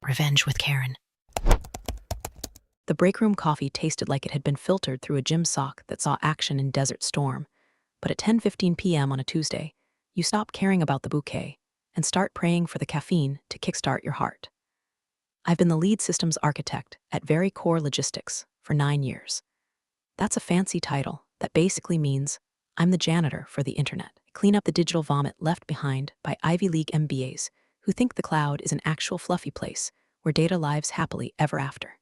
Revenge with Karen. The break room coffee tasted like it had been filtered through a gym sock that saw action in Desert Storm. But at 10:15 p.m. on a Tuesday, you stop caring about the bouquet and start praying for the caffeine to kickstart your heart. I've been the lead systems architect at Very Core Logistics for 9 years. That's a fancy title that basically means I'm the janitor for the internet. I clean up the digital vomit left behind by Ivy League MBAs who think the cloud is an actual fluffy place where data lives happily ever after.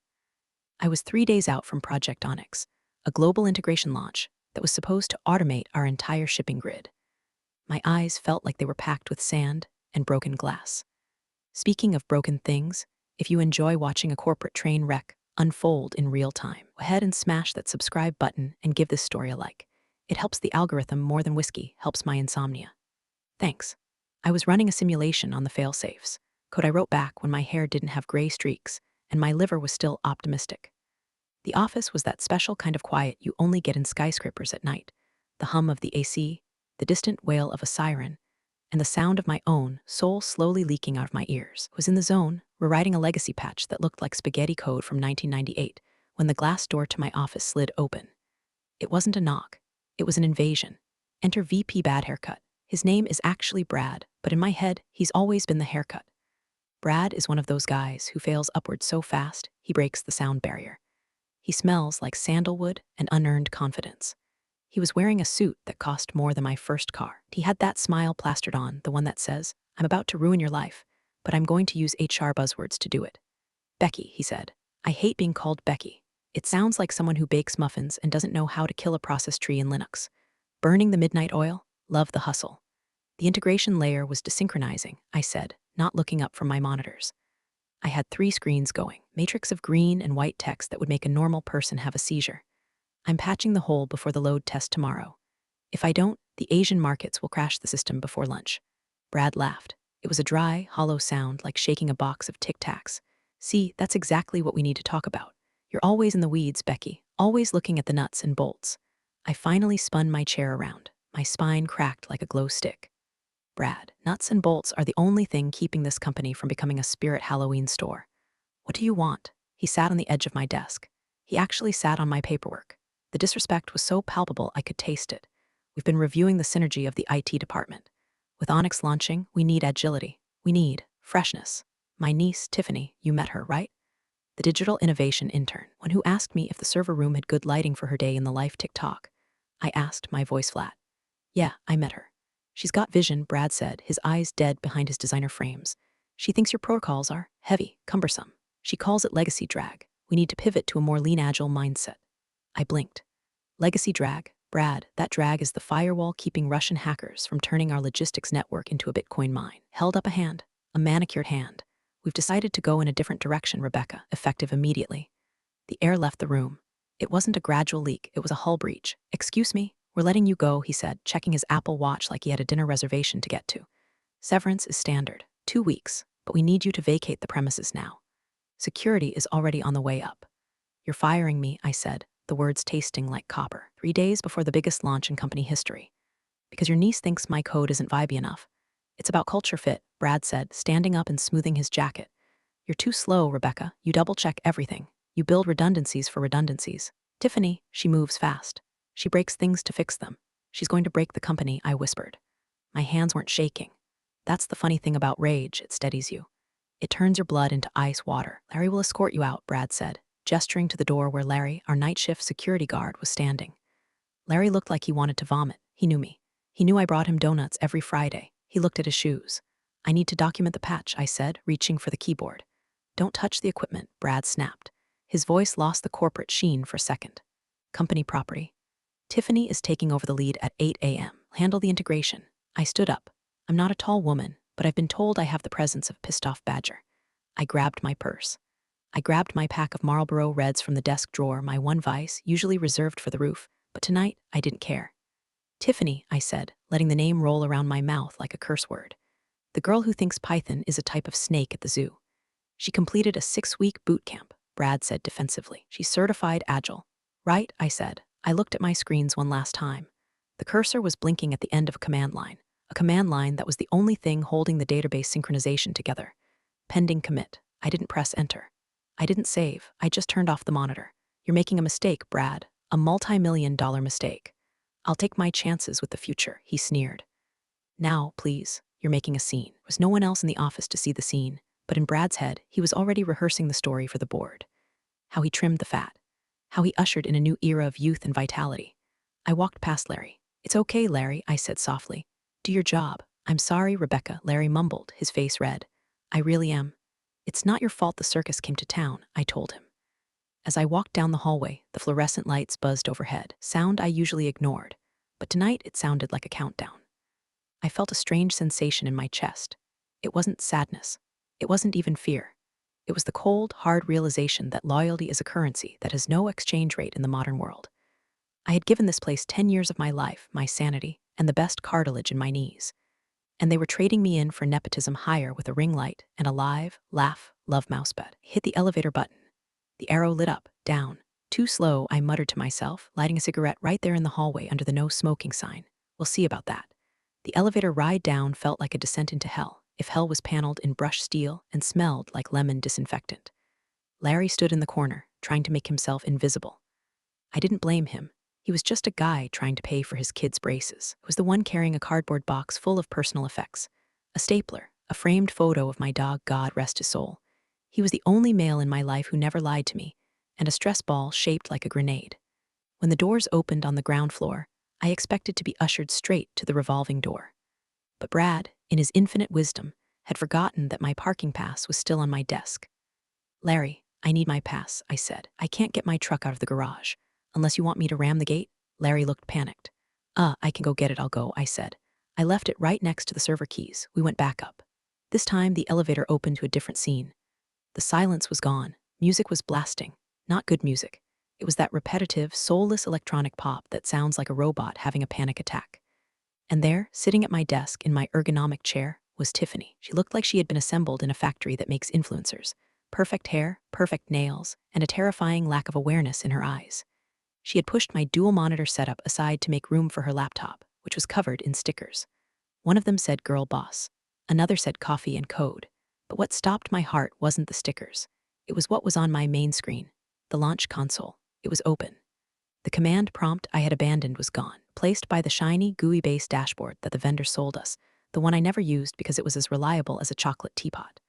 I was 3 days out from Project Onyx, a global integration launch that was supposed to automate our entire shipping grid. My eyes felt like they were packed with sand and broken glass. Speaking of broken things, if you enjoy watching a corporate train wreck unfold in real time, go ahead and smash that subscribe button and give this story a like. It helps the algorithm more than whiskey helps my insomnia. Thanks. I was running a simulation on the fail-safes, code I wrote back when my hair didn't have gray streaks and my liver was still optimistic. The office was that special kind of quiet you only get in skyscrapers at night. The hum of the AC, the distant wail of a siren, and the sound of my own soul slowly leaking out of my ears. I was in the zone, rewriting a legacy patch that looked like spaghetti code from 1998, when the glass door to my office slid open. It wasn't a knock. It was an invasion. Enter VP Bad Haircut. His name is actually Brad, but in my head, he's always been the haircut. Brad is one of those guys who fails upward so fast, he breaks the sound barrier. He smells like sandalwood and unearned confidence. He was wearing a suit that cost more than my first car. He had that smile plastered on, the one that says, "I'm about to ruin your life, but I'm going to use HR buzzwords to do it." "Becky," he said. "I hate being called Becky. It sounds like someone who bakes muffins and doesn't know how to kill a process tree in Linux. Burning the midnight oil? Love the hustle." The integration layer was desynchronizing, I said, not looking up from my monitors. I had 3 screens going, matrix of green and white text that would make a normal person have a seizure. "I'm patching the hole before the load test tomorrow. If I don't, the Asian markets will crash the system before lunch." Brad laughed. It was a dry, hollow sound like shaking a box of Tic Tacs. "See, that's exactly what we need to talk about. You're always in the weeds, Becky, always looking at the nuts and bolts." I finally spun my chair around. My spine cracked like a glow stick. "Brad, nuts and bolts are the only thing keeping this company from becoming a Spirit Halloween store. What do you want?" He sat on the edge of my desk. He actually sat on my paperwork. The disrespect was so palpable I could taste it. "We've been reviewing the synergy of the IT department. With Onyx launching, we need agility. We need freshness. My niece, Tiffany, you met her, right? The digital innovation intern, one who asked me if the server room had good lighting for her day in the life TikTok." I asked, my voice flat. "Yeah, I met her. She's got vision," Brad said, his eyes dead behind his designer frames. "She thinks your protocols are heavy, cumbersome. She calls it legacy drag. We need to pivot to a more lean agile mindset." I blinked. "Legacy drag? Brad, that drag is the firewall keeping Russian hackers from turning our logistics network into a Bitcoin mine." Held up a hand, a manicured hand. "We've decided to go in a different direction, Rebecca, effective immediately." The air left the room. It wasn't a gradual leak, it was a hull breach. "Excuse me, we're letting you go," he said, checking his Apple Watch like he had a dinner reservation to get to. "Severance is standard, 2 weeks, but we need you to vacate the premises now. Security is already on the way up." "You're firing me," I said, the words tasting like copper, 3 days before the biggest launch in company history. "Because your niece thinks my code isn't vibey enough." "It's about culture fit," Brad said, standing up and smoothing his jacket. "You're too slow, Rebecca. You double-check everything. You build redundancies for redundancies. Tiffany, she moves fast. She breaks things to fix them. She's going to break the company," I whispered. My hands weren't shaking. That's the funny thing about rage, it steadies you. It turns your blood into ice water. "Larry will escort you out," Brad said, gesturing to the door where Larry, our night shift security guard, was standing. Larry looked like he wanted to vomit. He knew me. He knew I brought him donuts every Friday. He looked at his shoes. "I need to document the patch," I said, reaching for the keyboard. "Don't touch the equipment," Brad snapped. His voice lost the corporate sheen for a second. "Company property. Tiffany is taking over the lead at 8 a.m. Handle the integration." I stood up. I'm not a tall woman, but I've been told I have the presence of a pissed-off badger. I grabbed my purse. I grabbed my pack of Marlboro Reds from the desk drawer, my one vice, usually reserved for the roof, but tonight I didn't care. "Tiffany," I said, letting the name roll around my mouth like a curse word. "The girl who thinks Python is a type of snake at the zoo. She completed a 6-week boot camp," Brad said defensively. "She's certified agile." "Right," I said. I looked at my screens one last time. The cursor was blinking at the end of a command line that was the only thing holding the database synchronization together. "Pending commit." I didn't press enter. I didn't save. I just turned off the monitor. You're making a mistake, Brad. A multi-million-dollar mistake. I'll take my chances with the future, he sneered. Now, please, you're making a scene. There was no one else in the office to see the scene, but in Brad's head, he was already rehearsing the story for the board. How he trimmed the fat. How he ushered in a new era of youth and vitality. I walked past Larry. It's okay, Larry, I said softly. Do your job. I'm sorry, Rebecca, Larry mumbled, his face red. I really am. It's not your fault the circus came to town, I told him. As I walked down the hallway, the fluorescent lights buzzed overhead, sound I usually ignored, but tonight it sounded like a countdown. I felt a strange sensation in my chest. It wasn't sadness. It wasn't even fear. It was the cold, hard realization that loyalty is a currency that has no exchange rate in the modern world. I had given this place 10 years of my life, my sanity, and the best cartilage in my knees. And they were trading me in for nepotism higher with a ring light and a live, laugh, love mousepad. Hit the elevator button. The arrow lit up, down. Too slow, I muttered to myself, lighting a cigarette right there in the hallway under the no smoking sign. We'll see about that. The elevator ride down felt like a descent into hell, if hell was paneled in brushed steel and smelled like lemon disinfectant. Larry stood in the corner, trying to make himself invisible. I didn't blame him. He was just a guy trying to pay for his kids' braces. It was the one carrying a cardboard box full of personal effects. A stapler, a framed photo of my dog, God rest his soul. He was the only male in my life who never lied to me, and a stress ball shaped like a grenade. When the doors opened on the ground floor, I expected to be ushered straight to the revolving door. But Brad, in his infinite wisdom, had forgotten that my parking pass was still on my desk. Larry, I need my pass, I said. I can't get my truck out of the garage. Unless you want me to ram the gate? Larry looked panicked. I can go get it, I'll go, I said. I left it right next to the server keys. We went back up. This time, the elevator opened to a different scene. The silence was gone. Music was blasting. Not good music. It was that repetitive, soulless electronic pop that sounds like a robot having a panic attack. And there, sitting at my desk in my ergonomic chair, was Tiffany. She looked like she had been assembled in a factory that makes influencers. Perfect hair, perfect nails, and a terrifying lack of awareness in her eyes. She had pushed my dual monitor setup aside to make room for her laptop, which was covered in stickers. One of them said Girl Boss. Another said Coffee and Code. But what stopped my heart wasn't the stickers. It was what was on my main screen. The launch console. It was open. The command prompt I had abandoned was gone, placed by the shiny, GUI-based dashboard that the vendor sold us, the one I never used because it was as reliable as a chocolate teapot.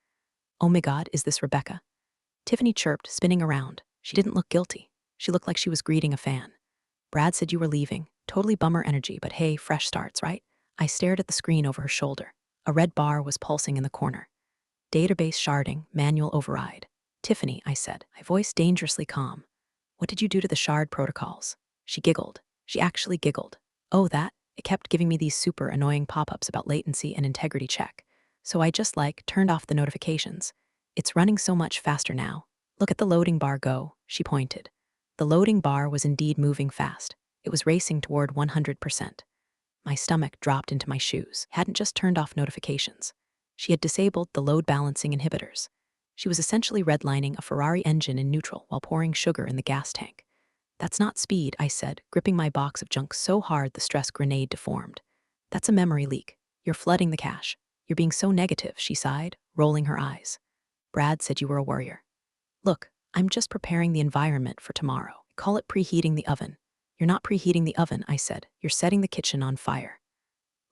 Oh my God, is this Rebecca? Tiffany chirped, spinning around. She didn't look guilty. She looked like she was greeting a fan. Brad said you were leaving. Totally bummer energy, but hey, fresh starts, right? I stared at the screen over her shoulder. A red bar was pulsing in the corner. Database sharding, manual override. Tiffany, I said, my voice dangerously calm. What did you do to the shard protocols? She giggled. She actually giggled. Oh, that? It kept giving me these super annoying pop-ups about latency and integrity check. So I just turned off the notifications. It's running so much faster now. Look at the loading bar go, she pointed. The loading bar was indeed moving fast. It was racing toward 100%. My stomach dropped into my shoes. Hadn't just turned off notifications. She had disabled the load balancing inhibitors. She was essentially redlining a Ferrari engine in neutral while pouring sugar in the gas tank. That's not speed, I said, gripping my box of junk so hard the stress grenade deformed. That's a memory leak. You're flooding the cache. You're being so negative, she sighed, rolling her eyes. Brad said you were a warrior. Look, I'm just preparing the environment for tomorrow. Call it preheating the oven. You're not preheating the oven, I said. You're setting the kitchen on fire.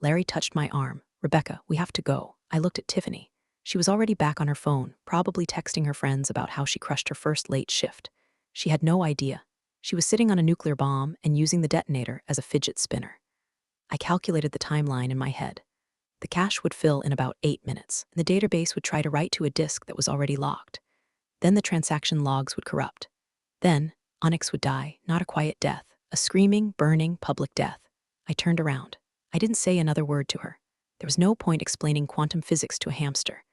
Larry touched my arm. Rebecca, we have to go. I looked at Tiffany. She was already back on her phone, probably texting her friends about how she crushed her first late shift. She had no idea. She was sitting on a nuclear bomb and using the detonator as a fidget spinner. I calculated the timeline in my head. The cache would fill in about 8 minutes, and the database would try to write to a disk that was already locked. Then the transaction logs would corrupt. Then, Onyx would die, not a quiet death, a screaming, burning, public death. I turned around. I didn't say another word to her. There was no point explaining quantum physics to a hamster.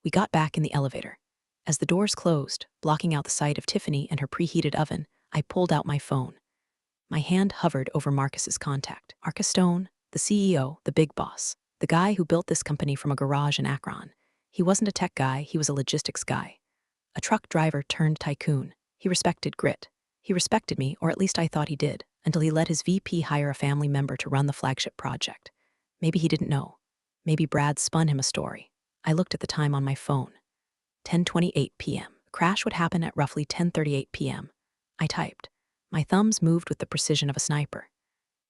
We got back in the elevator. As the doors closed, blocking out the sight of Tiffany and her preheated oven, I pulled out my phone. My hand hovered over Marcus's contact. Marcus Stone, the CEO, the big boss, the guy who built this company from a garage in Akron. He wasn't a tech guy, he was a logistics guy. A truck driver turned tycoon. He respected grit. He respected me, or at least I thought he did, until he let his VP hire a family member to run the flagship project. Maybe he didn't know. Maybe Brad spun him a story. I looked at the time on my phone. 10:28 p.m. The crash would happen at roughly 10:38 p.m. I typed. My thumbs moved with the precision of a sniper.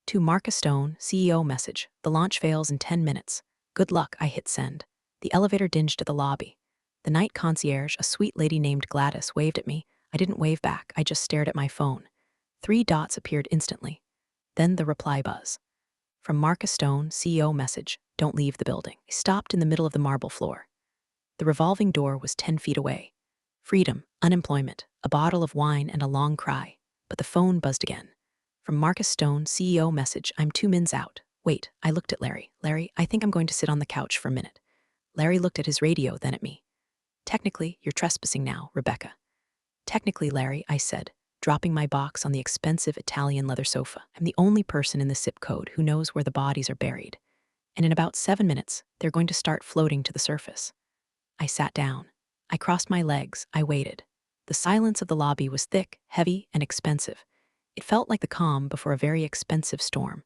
To Marcus Stone, CEO message. The launch fails in 10 minutes. Good luck, I hit send. The elevator dinged to the lobby. The night concierge, a sweet lady named Gladys, waved at me. I didn't wave back, I just stared at my phone. 3 dots appeared instantly. Then the reply buzz. From Marcus Stone, CEO message. Don't leave the building. I stopped in the middle of the marble floor. The revolving door was 10 feet away. Freedom, unemployment, a bottle of wine, and a long cry. But the phone buzzed again. From Marcus Stone, CEO message. I'm 2 minutes out. Wait, I looked at Larry. Larry, I think I'm going to sit on the couch for a minute. Larry looked at his radio, then at me. Technically, you're trespassing now, Rebecca. Technically, Larry, I said, dropping my box on the expensive Italian leather sofa. I'm the only person in the zip code who knows where the bodies are buried. And in about 7 minutes, they're going to start floating to the surface. I sat down. I crossed my legs. I waited. The silence of the lobby was thick, heavy, and expensive. It felt like the calm before a very expensive storm.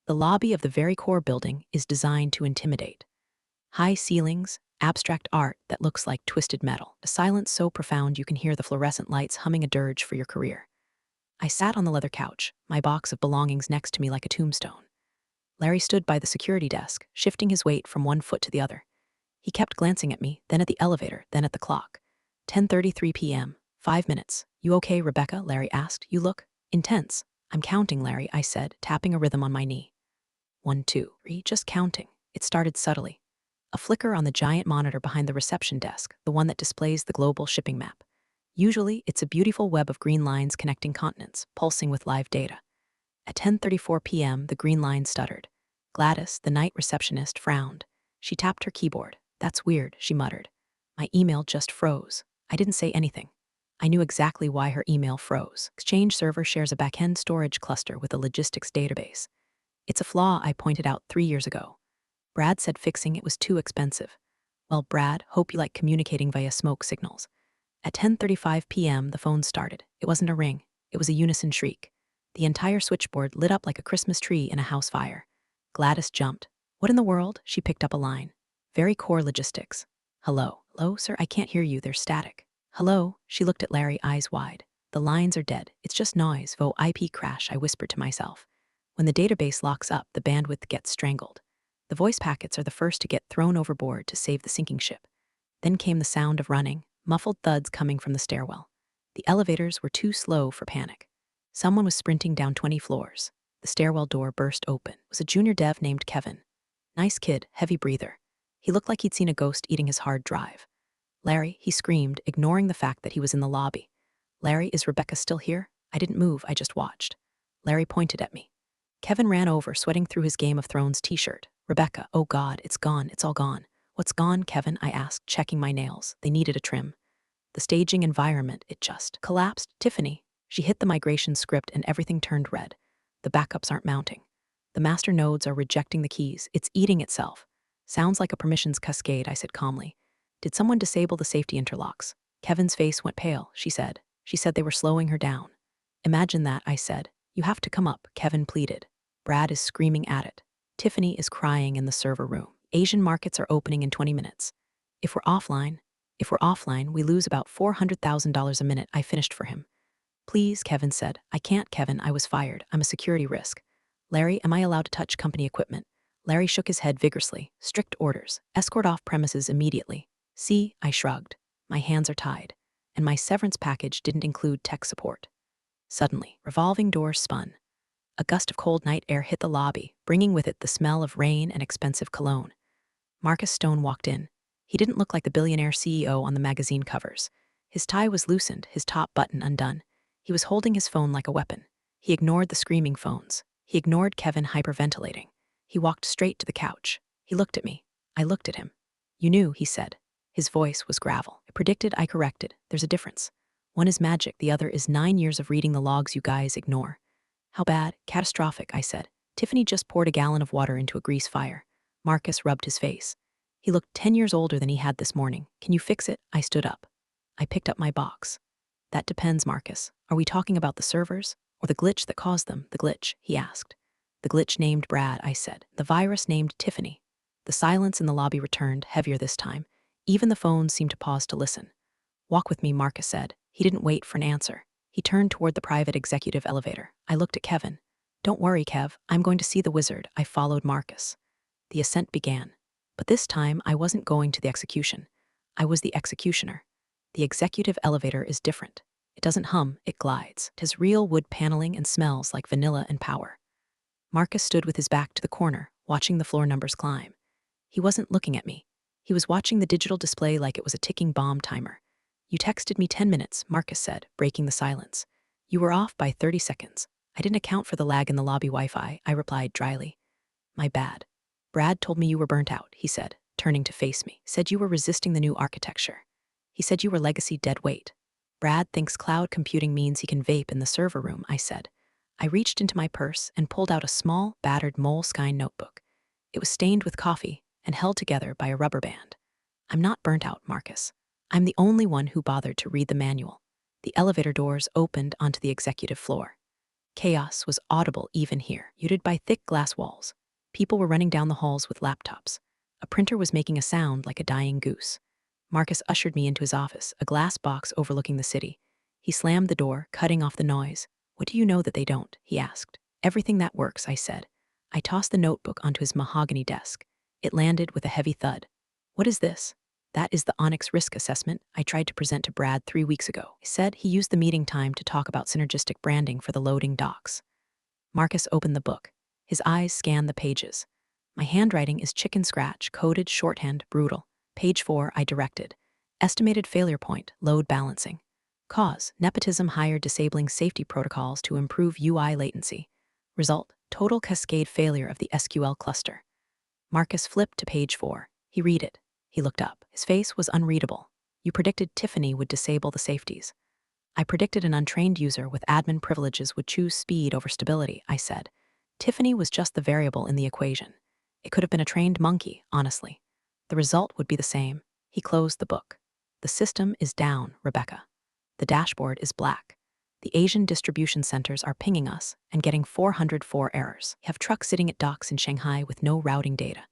The lobby of the very core building is designed to intimidate. High ceilings, abstract art that looks like twisted metal, a silence so profound you can hear the fluorescent lights humming a dirge for your career. I sat on the leather couch, my box of belongings next to me like a tombstone. Larry stood by the security desk, shifting his weight from one foot to the other. He kept glancing at me, then at the elevator, then at the clock. 10:33 p.m., 5 minutes. You okay, Rebecca? Larry asked. You look intense. I'm counting, Larry, I said, tapping a rhythm on my knee. 1, 2, 3, just counting. It started subtly. A flicker on the giant monitor behind the reception desk, the one that displays the global shipping map. Usually, it's a beautiful web of green lines connecting continents, pulsing with live data. At 10:34 p.m., the green line stuttered. Gladys, the night receptionist, frowned. She tapped her keyboard. That's weird, she muttered. My email just froze. I didn't say anything. I knew exactly why her email froze. Exchange Server shares a backend storage cluster with a logistics database. It's a flaw I pointed out 3 years ago. Brad said fixing it was too expensive. Well, Brad, hope you like communicating via smoke signals. At 10:35 p.m., the phone started. It wasn't a ring. It was a unison shriek. The entire switchboard lit up like a Christmas tree in a house fire. Gladys jumped. What in the world? She picked up a line. Very core logistics. Hello. Hello, sir, I can't hear you. There's static. Hello? She looked at Larry, eyes wide. The lines are dead. It's just noise. Vo IP crash, I whispered to myself. When the database locks up, the bandwidth gets strangled. The voice packets are the first to get thrown overboard to save the sinking ship. Then came the sound of running, muffled thuds coming from the stairwell. The elevators were too slow for panic. Someone was sprinting down 20 floors. The stairwell door burst open. It was a junior dev named Kevin. Nice kid, heavy breather. He looked like he'd seen a ghost eating his hard drive. Larry, he screamed, ignoring the fact that he was in the lobby. Larry, is Rebecca still here? I didn't move, I just watched. Larry pointed at me. Kevin ran over, sweating through his Game of Thrones t-shirt. Rebecca, oh God, it's gone, it's all gone. What's gone, Kevin? I asked, checking my nails. They needed a trim. The staging environment, it just collapsed. Tiffany. She hit the migration script and everything turned red. The backups aren't mounting. The master nodes are rejecting the keys. It's eating itself. Sounds like a permissions cascade, I said calmly. Did someone disable the safety interlocks? Kevin's face went pale, she said. She said they were slowing her down. Imagine that, I said. You have to come up, Kevin pleaded. Brad is screaming at it. Tiffany is crying in the server room. Asian markets are opening in 20 minutes. If we're offline, we lose about $400,000 a minute, I finished for him. Please, Kevin said. I can't, Kevin, I was fired. I'm a security risk. Larry, am I allowed to touch company equipment? Larry shook his head vigorously. Strict orders. Escort off premises immediately. See, I shrugged. My hands are tied. And my severance package didn't include tech support. Suddenly, revolving doors spun. A gust of cold night air hit the lobby, bringing with it the smell of rain and expensive cologne. Marcus Stone walked in. He didn't look like the billionaire CEO on the magazine covers. His tie was loosened, his top button undone. He was holding his phone like a weapon. He ignored the screaming phones. He ignored Kevin hyperventilating. He walked straight to the couch. He looked at me. I looked at him. You knew, he said. His voice was gravel. I predicted, I corrected. There's a difference. One is magic, the other is 9 years of reading the logs you guys ignore. How bad? Catastrophic, I said. Tiffany just poured a gallon of water into a grease fire. Marcus rubbed his face. He looked 10 years older than he had this morning. Can you fix it? I stood up. I picked up my box. That depends, Marcus. Are we talking about the servers? Or the glitch that caused them? The glitch, he asked. The glitch named Brad, I said. The virus named Tiffany. The silence in the lobby returned, heavier this time. Even the phone seemed to pause to listen. "Walk with me," Marcus said. He didn't wait for an answer. He turned toward the private executive elevator. I looked at Kevin. "Don't worry, Kev. I'm going to see the wizard." I followed Marcus. The ascent began. But this time, I wasn't going to the execution. I was the executioner. The executive elevator is different. It doesn't hum, it glides. It has real wood paneling and smells like vanilla and power. Marcus stood with his back to the corner, watching the floor numbers climb. He wasn't looking at me. He was watching the digital display like it was a ticking bomb timer. "You texted me 10 minutes, Marcus said, breaking the silence. "You were off by 30 seconds. I didn't account for the lag in the lobby Wi-Fi," I replied dryly. "My bad. Brad told me you were burnt out," he said, turning to face me. "Said you were resisting the new architecture. He said you were legacy dead weight." "Brad thinks cloud computing means he can vape in the server room," I said. I reached into my purse and pulled out a small, battered Moleskine notebook. It was stained with coffee and held together by a rubber band. "I'm not burnt out, Marcus. I'm the only one who bothered to read the manual." The elevator doors opened onto the executive floor. Chaos was audible even here, muted by thick glass walls. People were running down the halls with laptops. A printer was making a sound like a dying goose. Marcus ushered me into his office, a glass box overlooking the city. He slammed the door, cutting off the noise. "What do you know that they don't?" he asked. "Everything that works," I said. I tossed the notebook onto his mahogany desk. It landed with a heavy thud. "What is this?" "That is the Onyx risk assessment I tried to present to Brad 3 weeks ago." He said he used the meeting time to talk about synergistic branding for the loading docks. Marcus opened the book. His eyes scanned the pages. "My handwriting is chicken scratch, coded shorthand, brutal." Page 4, I directed. "Estimated failure point, load balancing. Cause, Nepotism hired disabling safety protocols to improve UI latency. Result, total cascade failure of the SQL cluster." Marcus flipped to page 4. He read it. He looked up. His face was unreadable. "You predicted Tiffany would disable the safeties." "I predicted an untrained user with admin privileges would choose speed over stability," I said. "Tiffany was just the variable in the equation. It could have been a trained monkey, honestly. The result would be the same." He closed the book. "The system is down, Rebecca. The dashboard is black. The Asian distribution centers are pinging us and getting 404 errors. We have trucks sitting at docks in Shanghai with no routing data.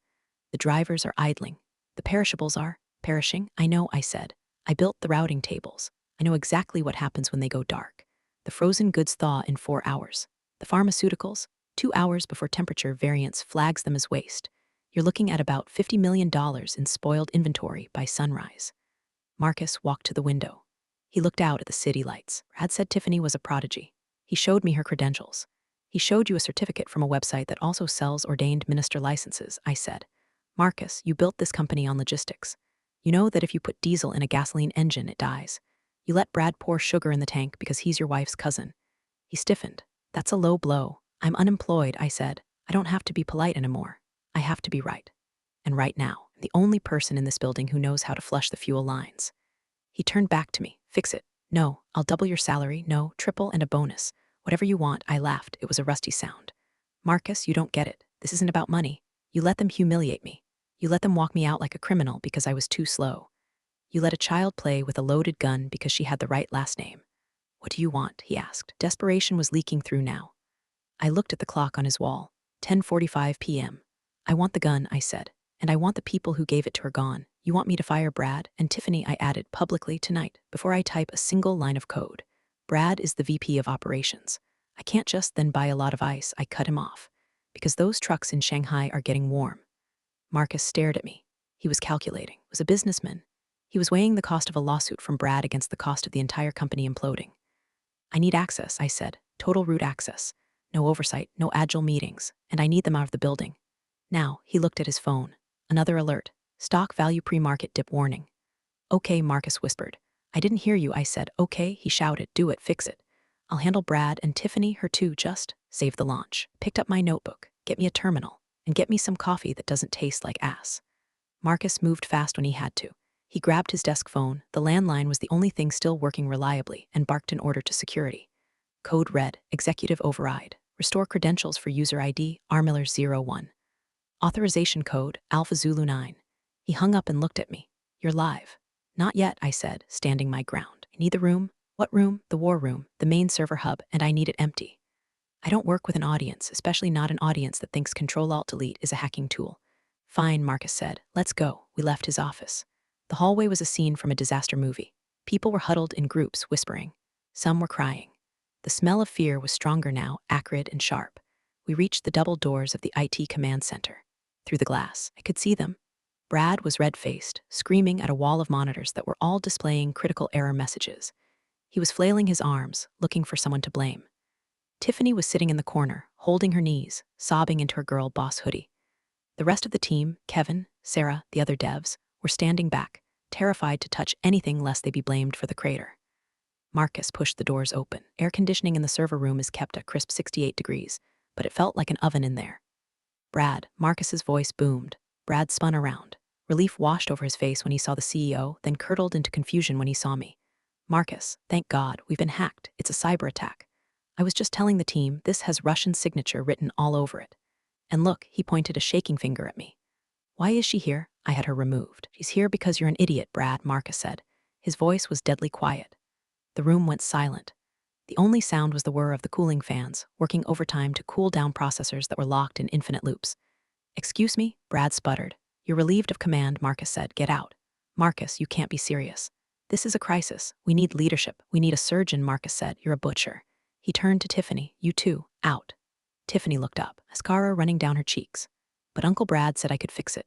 The drivers are idling. The perishables are perishing." "I know," I said. "I built the routing tables. I know exactly what happens when they go dark. The frozen goods thaw in 4 hours. The pharmaceuticals, 2 hours before temperature variance flags them as waste. You're looking at about $50 million in spoiled inventory by sunrise." Marcus walked to the window. He looked out at the city lights. "Brad said Tiffany was a prodigy. He showed me her credentials." "He showed you a certificate from a website that also sells ordained minister licenses," I said. "Marcus, you built this company on logistics. You know that if you put diesel in a gasoline engine, it dies. You let Brad pour sugar in the tank because he's your wife's cousin." He stiffened. "That's a low blow. I'm unemployed," I said. "I don't have to be polite anymore. I have to be right. And right now, I'm the only person in this building who knows how to flush the fuel lines." He turned back to me. "Fix it. No, I'll double your salary. No, triple and a bonus. Whatever you want." I laughed. It was a rusty sound. "Marcus, you don't get it. This isn't about money. You let them humiliate me. You let them walk me out like a criminal because I was too slow. You let a child play with a loaded gun because she had the right last name." "What do you want?" he asked. Desperation was leaking through now. I looked at the clock on his wall. 10:45 p.m. "I want the gun," I said. "And I want the people who gave it to her gone. You want me to fire Brad and Tiffany," I added publicly tonight, before I type a single line of code. "Brad is the VP of operations. I can't just then buy a lot of ice." I cut him off. "Because those trucks in Shanghai are getting warm." Marcus stared at me. He was calculating. He was a businessman. He was weighing the cost of a lawsuit from Brad against the cost of the entire company imploding. "I need access," I said. "Total root access. No oversight, no agile meetings, and I need them out of the building. Now." He looked at his phone. Another alert. "Stock value pre-market dip warning." "Okay," Marcus whispered. "I didn't hear you," I said. "Okay," he shouted. "Do it, fix it. I'll handle Brad and Tiffany, her too, just save the launch." Picked up my notebook. "Get me a terminal. And get me some coffee that doesn't taste like ass." Marcus moved fast when he had to. He grabbed his desk phone. The landline was the only thing still working reliably, and barked an order to security. Code red, executive override. Restore credentials for user ID, rmiller01. Authorization code, Alpha Zulu 9. He hung up and looked at me. "You're live." "Not yet," I said, standing my ground. "I need the room." "What room?" "The war room, the main server hub, and I need it empty. I don't work with an audience, especially not an audience that thinks Control-Alt-Delete is a hacking tool." "Fine," Marcus said. "Let's go." We left his office. The hallway was a scene from a disaster movie. People were huddled in groups, whispering. Some were crying. The smell of fear was stronger now, acrid and sharp. We reached the double doors of the IT command center. Through the glass, I could see them. Brad was red-faced, screaming at a wall of monitors that were all displaying critical error messages. He was flailing his arms, looking for someone to blame. Tiffany was sitting in the corner, holding her knees, sobbing into her girl boss hoodie. The rest of the team, Kevin, Sarah, the other devs, were standing back, terrified to touch anything lest they be blamed for the crater. Marcus pushed the doors open. Air conditioning in the server room is kept at crisp 68 degrees, but it felt like an oven in there. Brad, Marcus's voice boomed. Brad spun around. Relief washed over his face when he saw the CEO, then curdled into confusion when he saw me. Marcus, thank God, we've been hacked. It's a cyber attack. I was just telling the team, this has Russian signature written all over it. And look, he pointed a shaking finger at me. Why is she here? I had her removed. She's here because you're an idiot, Brad, Marcus said. His voice was deadly quiet. The room went silent. The only sound was the whir of the cooling fans, working overtime to cool down processors that were locked in infinite loops. Excuse me? Brad sputtered. You're relieved of command, Marcus said. Get out. Marcus, you can't be serious. This is a crisis. We need leadership. We need a surgeon, Marcus said. You're a butcher. He turned to Tiffany. You too. Out. Tiffany looked up, mascara running down her cheeks. But Uncle Brad said I could fix it.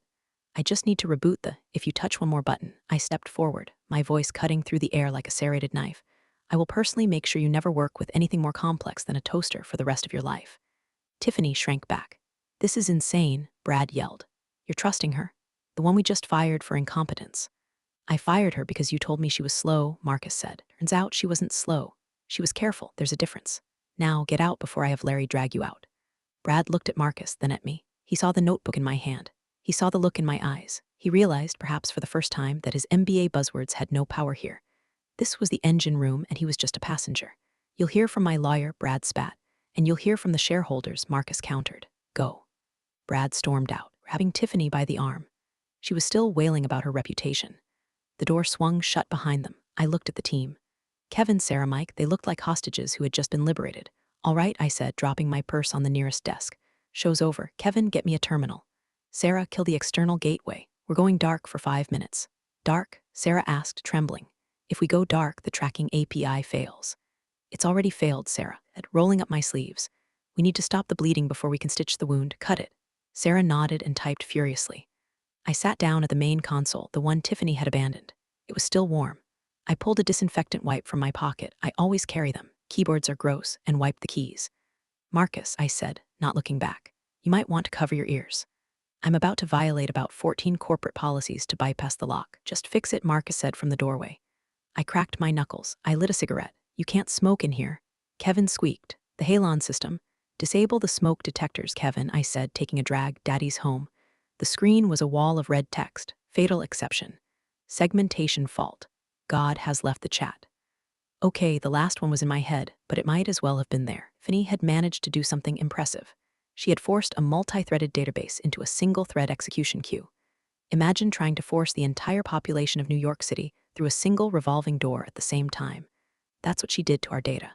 I just need to reboot if you touch one more button. I stepped forward, my voice cutting through the air like a serrated knife. I will personally make sure you never work with anything more complex than a toaster for the rest of your life. Tiffany shrank back. This is insane, Brad yelled. You're trusting her? The one we just fired for incompetence. I fired her because you told me she was slow, Marcus said. Turns out she wasn't slow. She was careful. There's a difference. Now get out before I have Larry drag you out. Brad looked at Marcus, then at me. He saw the notebook in my hand. He saw the look in my eyes. He realized, perhaps for the first time, that his MBA buzzwords had no power here. This was the engine room, and he was just a passenger. You'll hear from my lawyer, Brad spat, and you'll hear from the shareholders, Marcus countered. Go. Brad stormed out, grabbing Tiffany by the arm. She was still wailing about her reputation. The door swung shut behind them. I looked at the team. Kevin, Sarah, Mike, they looked like hostages who had just been liberated. All right, I said, dropping my purse on the nearest desk. Show's over. Kevin, get me a terminal. Sarah, kill the external gateway. We're going dark for 5 minutes. Dark? Sarah asked, trembling. If we go dark, the tracking API fails. It's already failed, Sarah said, rolling up my sleeves. We need to stop the bleeding before we can stitch the wound. Cut it. Sarah nodded and typed furiously. I sat down at the main console, the one Tiffany had abandoned. It was still warm. I pulled a disinfectant wipe from my pocket. I always carry them. Keyboards are gross, and wiped the keys. Marcus, I said, not looking back. You might want to cover your ears. I'm about to violate about 14 corporate policies to bypass the lock. Just fix it, Marcus said from the doorway. I cracked my knuckles. I lit a cigarette. You can't smoke in here. Kevin squeaked. The halon system. Disable the smoke detectors, Kevin, I said, taking a drag. Daddy's home. The screen was a wall of red text. Fatal exception. Segmentation fault. God has left the chat. Okay, the last one was in my head, but it might as well have been there. Finney had managed to do something impressive. She had forced a multi-threaded database into a single-thread execution queue. Imagine trying to force the entire population of New York City through a single revolving door at the same time. That's what she did to our data.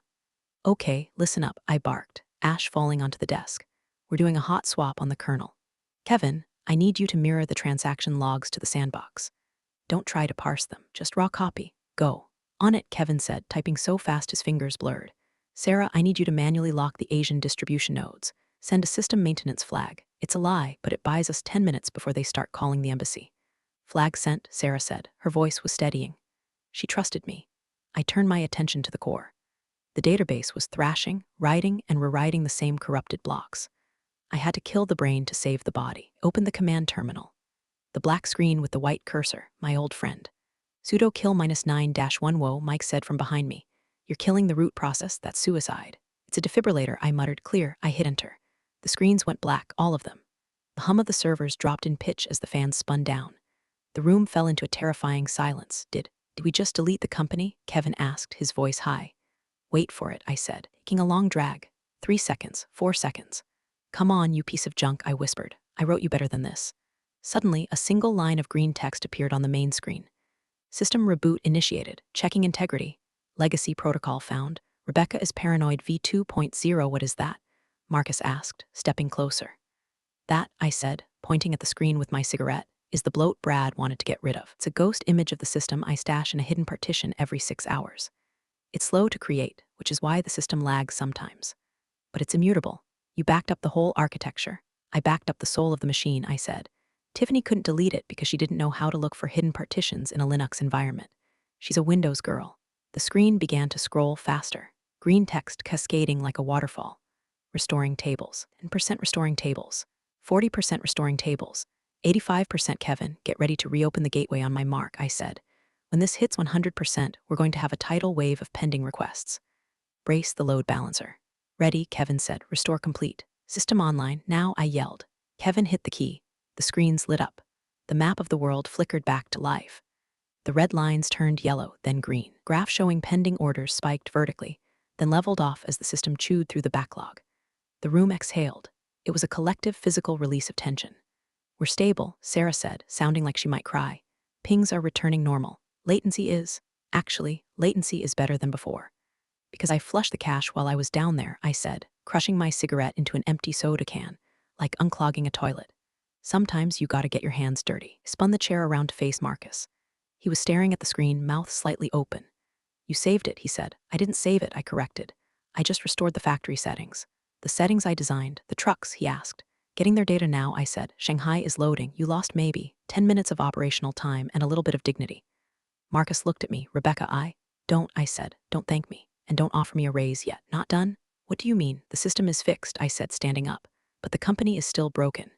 Okay, listen up, I barked, ash falling onto the desk. We're doing a hot swap on the kernel. Kevin, I need you to mirror the transaction logs to the sandbox. Don't try to parse them, just raw copy. Go. On it, Kevin said, typing so fast his fingers blurred. Sarah, I need you to manually lock the Asian distribution nodes. Send a system maintenance flag. It's a lie, but it buys us 10 minutes before they start calling the embassy. Flag sent, Sarah said. Her voice was steadying. She trusted me. I turned my attention to the core. The database was thrashing, writing, and rewriting the same corrupted blocks. I had to kill the brain to save the body. Open the command terminal. The black screen with the white cursor, my old friend. Sudo kill -9-1 whoa, Mike said from behind me. You're killing the root process, that's suicide. It's a defibrillator, I muttered. Clear, I hit enter. The screens went black, all of them. The hum of the servers dropped in pitch as the fans spun down. The room fell into a terrifying silence. Did we just delete the company? Kevin asked, his voice high. Wait for it, I said, taking a long drag. 3 seconds, 4 seconds. Come on, you piece of junk, I whispered. I wrote you better than this. Suddenly, a single line of green text appeared on the main screen. System reboot initiated. Checking integrity. Legacy protocol found. Rebecca is paranoid v2.0. What is that? Marcus asked, stepping closer. That, I said, pointing at the screen with my cigarette, is the bloat Brad wanted to get rid of. It's a ghost image of the system I stash in a hidden partition every 6 hours. It's slow to create, which is why the system lags sometimes. But it's immutable. You backed up the whole architecture. I backed up the soul of the machine, I said. Tiffany couldn't delete it because she didn't know how to look for hidden partitions in a Linux environment. She's a Windows girl. The screen began to scroll faster, green text cascading like a waterfall. Restoring tables, 10% restoring tables, 40% restoring tables, 85% Kevin, get ready to reopen the gateway on my mark, I said. When this hits 100%, we're going to have a tidal wave of pending requests. Brace the load balancer. Ready, Kevin said, restore complete. System online, now, I yelled. Kevin hit the key. The screens lit up. The map of the world flickered back to life. The red lines turned yellow, then green. Graph showing pending orders spiked vertically, then leveled off as the system chewed through the backlog. The room exhaled. It was a collective physical release of tension. We're stable, Sarah said, sounding like she might cry. Pings are returning normal. Latency is better than before. Because I flushed the cache while I was down there, I said, crushing my cigarette into an empty soda can, like unclogging a toilet. Sometimes you gotta get your hands dirty. I spun the chair around to face Marcus. He was staring at the screen, mouth slightly open. You saved it, he said. I didn't save it, I corrected. I just restored the factory settings. The settings I designed, the trucks, he asked. Getting their data now, I said. Shanghai is loading. You lost maybe 10 minutes of operational time and a little bit of dignity. Marcus looked at me. Rebecca, I said. Don't thank me. And don't offer me a raise yet. Not done? What do you mean? The system is fixed, I said, standing up. But the company is still broken.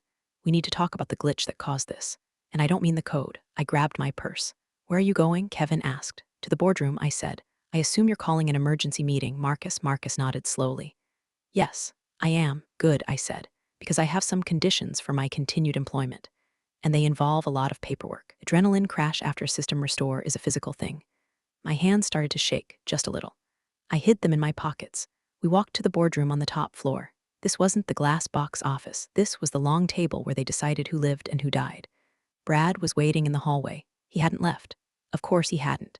We need to talk about the glitch that caused this. And I don't mean the code. I grabbed my purse. Where are you going? Kevin asked. To the boardroom, I said. I assume you're calling an emergency meeting. Marcus nodded slowly. Yes, I am. Good, I said. Because I have some conditions for my continued employment. And they involve a lot of paperwork. Adrenaline crash after a system restore is a physical thing. My hands started to shake, just a little. I hid them in my pockets. We walked to the boardroom on the top floor. This wasn't the glass box office. This was the long table where they decided who lived and who died. Brad was waiting in the hallway. He hadn't left. Of course he hadn't.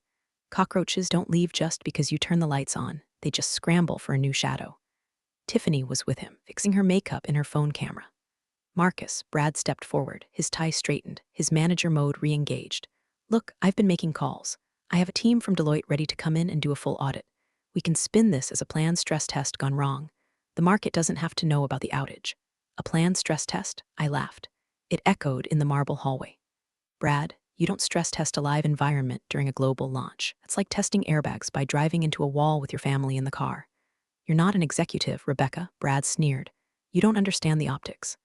Cockroaches don't leave just because you turn the lights on. They just scramble for a new shadow. Tiffany was with him, fixing her makeup in her phone camera. Marcus, Brad stepped forward, his tie straightened, his manager mode re-engaged. Look, I've been making calls. I have a team from Deloitte ready to come in and do a full audit. We can spin this as a planned stress test gone wrong. The market doesn't have to know about the outage. A planned stress test? I laughed. It echoed in the marble hallway. Brad, you don't stress test a live environment during a global launch. It's like testing airbags by driving into a wall with your family in the car. You're not an executive, Rebecca, Brad sneered. You don't understand the optics.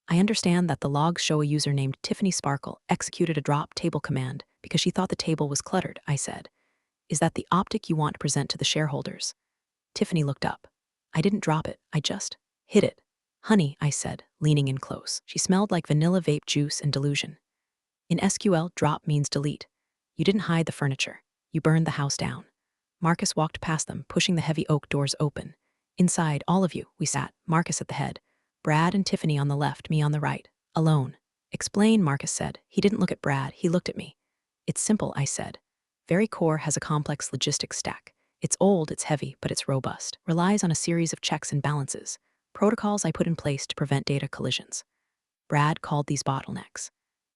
I understand that the logs show a user named Tiffany Sparkle executed a drop table command because she thought the table was cluttered, I said. Is that the optic you want to present to the shareholders? Tiffany looked up. I didn't drop it, I just hid it. Honey, I said, leaning in close. She smelled like vanilla vape juice and delusion. In SQL, drop means delete. You didn't hide the furniture. You burned the house down. Marcus walked past them, pushing the heavy oak doors open. Inside, all of you, we sat, Marcus at the head. Brad and Tiffany on the left, me on the right. Alone. Explain, Marcus said. He didn't look at Brad, he looked at me. It's simple, I said. Very Core has a complex logistics stack. It's old, it's heavy, but it's robust. Relies on a series of checks and balances. Protocols I put in place to prevent data collisions. Brad called these bottlenecks.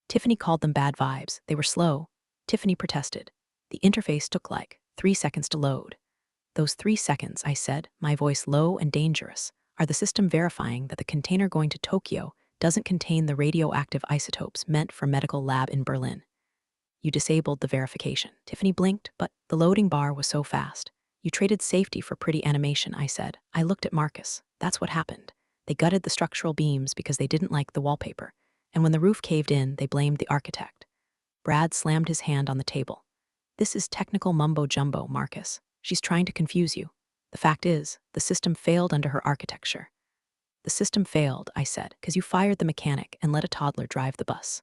Tiffany called them bad vibes. They were slow. Tiffany protested. The interface took like 3 seconds to load. Those 3 seconds, I said, my voice low and dangerous, are the system verifying that the container going to Tokyo doesn't contain the radioactive isotopes meant for medical lab in Berlin. You disabled the verification. Tiffany blinked, but the loading bar was so fast. You traded safety for pretty animation, I said. I looked at Marcus. That's what happened. They gutted the structural beams because they didn't like the wallpaper. And when the roof caved in, they blamed the architect. Brad slammed his hand on the table. This is technical mumbo-jumbo, Marcus. She's trying to confuse you. The fact is, the system failed under her architecture. The system failed, I said, because you fired the mechanic and let a toddler drive the bus.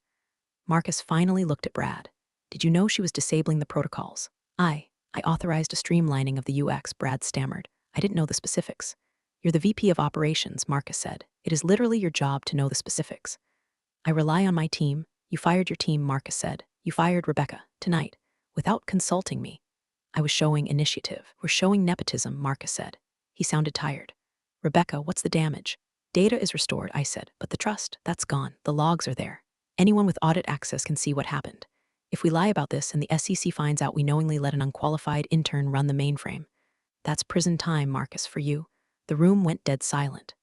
Marcus finally looked at Brad. Did you know she was disabling the protocols? I authorized a streamlining of the UX, Brad stammered. I didn't know the specifics. You're the VP of operations, Marcus said. It is literally your job to know the specifics. I rely on my team. You fired your team, Marcus said. You fired Rebecca, tonight, without consulting me. I was showing initiative. We're showing nepotism, Marcus said. He sounded tired. Rebecca, what's the damage? Data is restored, I said, but the trust, that's gone. The logs are there. Anyone with audit access can see what happened. If we lie about this and the SEC finds out we knowingly let an unqualified intern run the mainframe, that's prison time, Marcus, for you. The room went dead silent.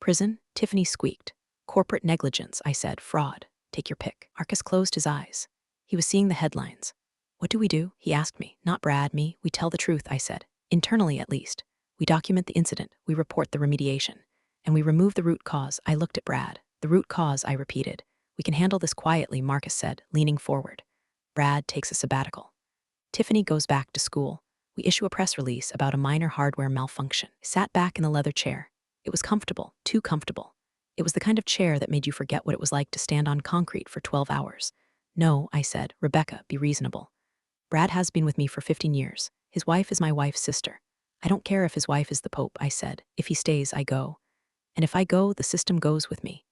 Prison? Tiffany squeaked. Corporate negligence, I said. Fraud. Take your pick. Marcus closed his eyes. He was seeing the headlines. What do? He asked me. Not Brad, me. We tell the truth, I said. Internally, at least. We document the incident. We report the remediation. And we remove the root cause. I looked at Brad. The root cause, I repeated. We can handle this quietly, Marcus said, leaning forward. Brad takes a sabbatical. Tiffany goes back to school. We issue a press release about a minor hardware malfunction. I sat back in the leather chair. It was comfortable, too comfortable. It was the kind of chair that made you forget what it was like to stand on concrete for 12 hours. No, I said, Rebecca, be reasonable. Brad has been with me for 15 years. His wife is my wife's sister. I don't care if his wife is the Pope, I said. If he stays, I go. And if I go, the system goes with me.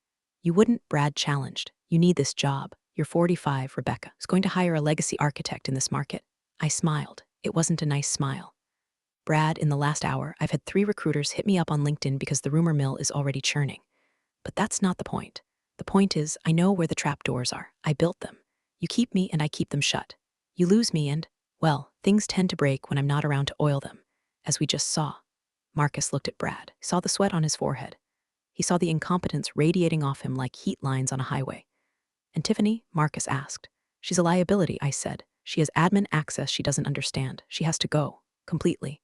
You wouldn't, Brad challenged. You need this job. You're 45, Rebecca. Who's going to hire a legacy architect in this market? I smiled. It wasn't a nice smile. Brad, in the last hour, I've had 3 recruiters hit me up on LinkedIn because the rumor mill is already churning. But that's not the point. The point is, I know where the trap doors are. I built them. You keep me and I keep them shut. You lose me and, well, things tend to break when I'm not around to oil them, as we just saw. Marcus looked at Brad, saw the sweat on his forehead. He saw the incompetence radiating off him like heat lines on a highway. And Tiffany? Marcus asked. She's a liability, I said. She has admin access she doesn't understand. She has to go. Completely.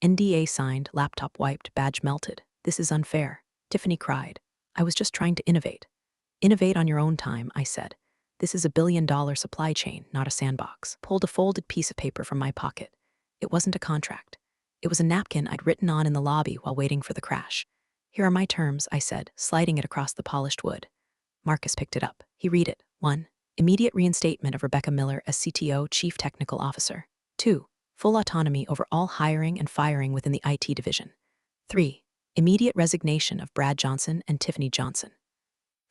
NDA signed, laptop wiped, badge melted. This is unfair. Tiffany cried. I was just trying to innovate. Innovate on your own time, I said. This is a billion-dollar supply chain, not a sandbox. Pulled a folded piece of paper from my pocket. It wasn't a contract. It was a napkin I'd written on in the lobby while waiting for the crash. Here are my terms, I said, sliding it across the polished wood. Marcus picked it up. He read it. 1. Immediate reinstatement of Rebecca Miller as CTO, Chief Technical Officer. 2. Full autonomy over all hiring and firing within the IT division. 3. Immediate resignation of Brad Johnson and Tiffany Johnson.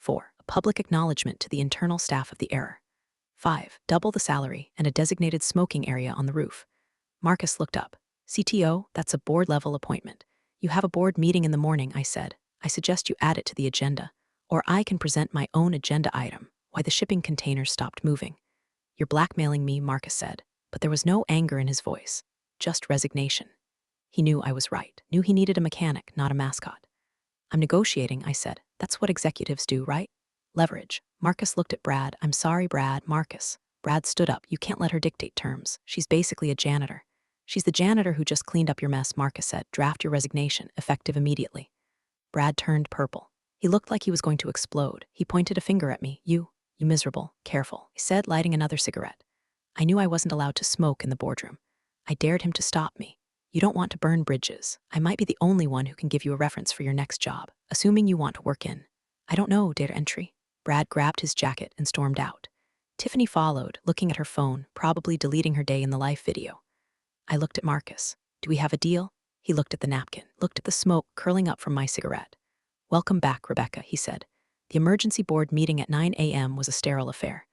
4. A public acknowledgement to the internal staff of the error. 5. Double the salary and a designated smoking area on the roof. Marcus looked up. CTO, that's a board-level appointment. You have a board meeting in the morning, I said. I suggest you add it to the agenda. Or I can present my own agenda item, why the shipping containers stopped moving. You're blackmailing me, Marcus said, but there was no anger in his voice, just resignation. He knew I was right, knew he needed a mechanic, not a mascot. I'm negotiating, I said. That's what executives do, right? Leverage. Marcus looked at Brad. I'm sorry, Brad. Marcus. Brad stood up. You can't let her dictate terms. She's basically a janitor. She's the janitor who just cleaned up your mess, Marcus said. Draft your resignation, effective immediately. Brad turned purple. He looked like he was going to explode. He pointed a finger at me. You miserable, careful, he said, lighting another cigarette. I knew I wasn't allowed to smoke in the boardroom. I dared him to stop me. You don't want to burn bridges. I might be the only one who can give you a reference for your next job, assuming you want to work in. I don't know, data entry. Brad grabbed his jacket and stormed out. Tiffany followed, looking at her phone, probably deleting her day in the life video. I looked at Marcus. Do we have a deal? He looked at the napkin, looked at the smoke curling up from my cigarette. Welcome back, Rebecca, he said. The emergency board meeting at 9 a.m. was a sterile affair.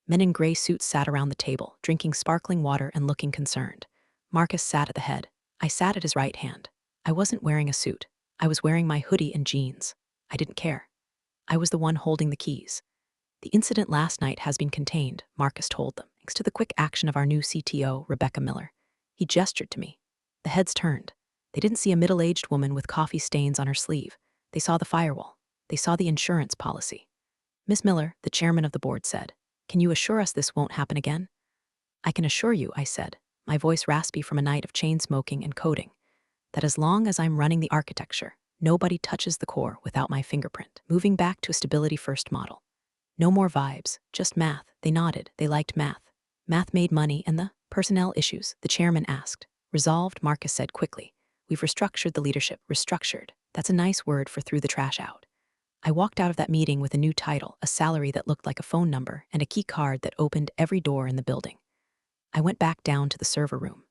Men in gray suits sat around the table, drinking sparkling water and looking concerned. Marcus sat at the head. I sat at his right hand. I wasn't wearing a suit. I was wearing my hoodie and jeans. I didn't care. I was the one holding the keys. The incident last night has been contained, Marcus told them, thanks to the quick action of our new CTO, Rebecca Miller. He gestured to me. The heads turned. They didn't see a middle-aged woman with coffee stains on her sleeve. They saw the firewall. They saw the insurance policy. Miss Miller, the chairman of the board, said, "Can you assure us this won't happen again?" I can assure you, I said, my voice raspy from a night of chain smoking and coding, that as long as I'm running the architecture, nobody touches the core without my fingerprint. Moving back to a stability-first model. No more vibes, just math. They nodded. They liked math. Math made money and the personnel issues, the chairman asked. Resolved, Marcus said quickly. We've restructured the leadership. Restructured. That's a nice word for threw the trash out. I walked out of that meeting with a new title, a salary that looked like a phone number, and a key card that opened every door in the building. I went back down to the server room.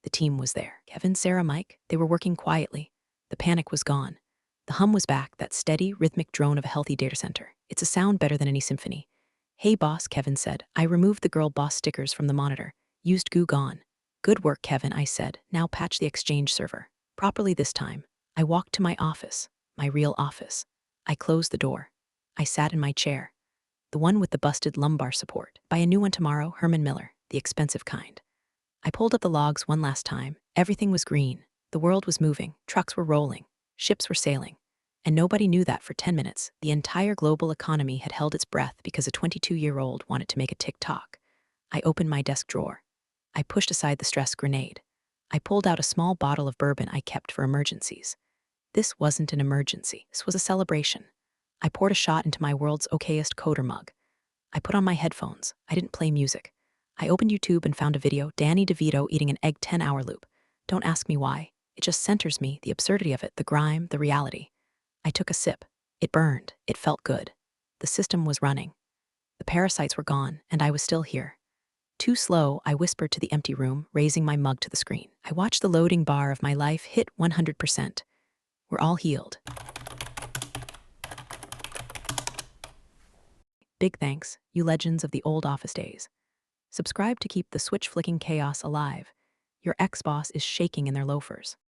The team was there. Kevin, Sarah, Mike, they were working quietly. The panic was gone. The hum was back, that steady, rhythmic drone of a healthy data center. It's a sound better than any symphony. Hey boss, Kevin said. I removed the girl boss stickers from the monitor. Used goo gone. Good work, Kevin, I said. Now patch the Exchange server. Properly this time. I walked to my office, my real office. I closed the door. I sat in my chair. The one with the busted lumbar support. Buy a new one tomorrow, Herman Miller, the expensive kind. I pulled up the logs one last time. Everything was green. The world was moving. Trucks were rolling. Ships were sailing. And nobody knew that for 10 minutes, the entire global economy had held its breath because a 22-year-old wanted to make a TikTok. I opened my desk drawer. I pushed aside the stress grenade. I pulled out a small bottle of bourbon I kept for emergencies. This wasn't an emergency. This was a celebration. I poured a shot into my world's okayest coder mug. I put on my headphones. I didn't play music. I opened YouTube and found a video, Danny DeVito eating an egg 10-hour loop. Don't ask me why. It just centers me, the absurdity of it, the grime, the reality. I took a sip. It burned. It felt good. The system was running. The parasites were gone, and I was still here. Too slow, I whispered to the empty room, raising my mug to the screen. I watched the loading bar of my life hit 100%. We're all healed. Big thanks, you legends of the old office days. Subscribe to keep the switch-flicking chaos alive. Your ex-boss is shaking in their loafers.